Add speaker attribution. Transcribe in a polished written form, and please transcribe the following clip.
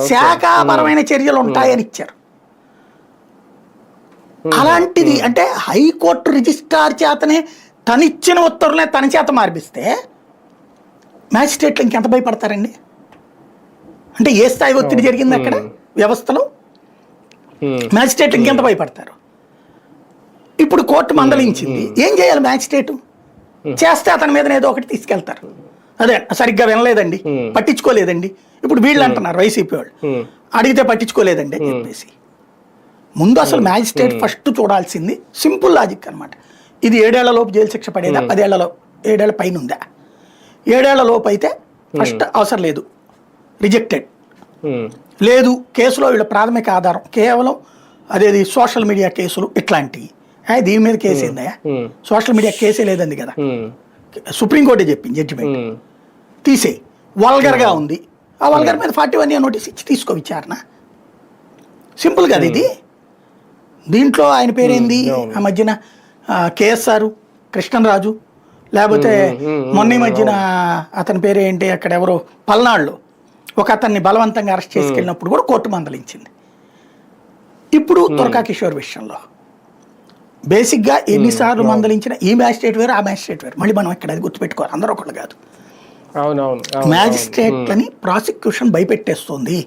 Speaker 1: శాఖాపరమైన చర్యలు ఉంటాయని ఇచ్చారు. అలాంటిది అంటే హైకోర్టు రిజిస్ట్రార్ చేతనే తనిచ్చిన ఉత్తర్వులే తన చేత మార్పిస్తే మ్యాజిస్ట్రేట్లు ఇంకెంత భయపడతారండి? అంటే ఏ స్థాయి ఒత్తిడి జరిగింది అక్కడ వ్యవస్థలో? మ్యాజిస్ట్రేట్లు ఇంకెంత భయపడతారు? ఇప్పుడు కోర్టు మందలించింది, ఏం చేయాలి మ్యాజిస్ట్రేటు? చేస్తే అతని మీద ఏదో ఒకటి తీసుకెళ్తారు. అదే సరిగ్గా వినలేదండి, పట్టించుకోలేదండి. ఇప్పుడు వీళ్ళు అంటున్నారు వైసీపీ వాళ్ళు, అడిగితే పట్టించుకోలేదండి అని చెప్పేసి. ముందు అసలు మ్యాజిస్ట్రేట్ ఫస్ట్ చూడాల్సింది సింపుల్ లాజిక్ అనమాట. ఇది 7 ఏళ్ల లోపు జైలు శిక్ష పడేదా, 7 ఏళ్ల పైన ఉందా? 7 ఏళ్ల లోపు అయితే ఫస్ట్ అవసరం లేదు, రిజెక్టెడ్. లేదు కేసులో వీళ్ళ ప్రాథమిక ఆధారం కేవలం అదేది సోషల్ మీడియా కేసులు ఇట్లాంటివి, దీని మీద కేసు ఏందయా, సోషల్ మీడియా కేసే లేదండి కదా, సుప్రీంకోర్టే చెప్పింది జడ్జిమెంట్, తీసేయి. వల్గర్గా ఉంది, ఆ వల్గర్ మీద 41A నోటీస్ ఇచ్చి తీసుకో విచారణ. సింపుల్ కదా ఇది. దీంట్లో ఆయన పేరేంది ఆ మధ్యన కేఎస్ఆర్ కృష్ణరాజు, లేకపోతే మొన్న మధ్యన అతని పేరేంటి అక్కడ ఎవరో పల్నాడులో ఒక అతన్ని బలవంతంగా అరెస్ట్ చేసుకెళ్ళినప్పుడు కూడా కోర్టు మందలించింది. ఇప్పుడు తురకా కిషోర్ విషయంలో బేసిక్గా ఎన్నిసార్లు మందలించిన ఈ మ్యాజిస్ట్రేట్ వేరు, ఆ మ్యాజిస్ట్రేట్ వేరు. మళ్ళీ మనం ఇక్కడ అది గుర్తుపెట్టుకోవాలి, అందరూ ఒకళ్ళు కాదు. మ్యాజిస్ట్రేట్లని ప్రాసిక్యూషన్ భయపెట్టేస్తుంది.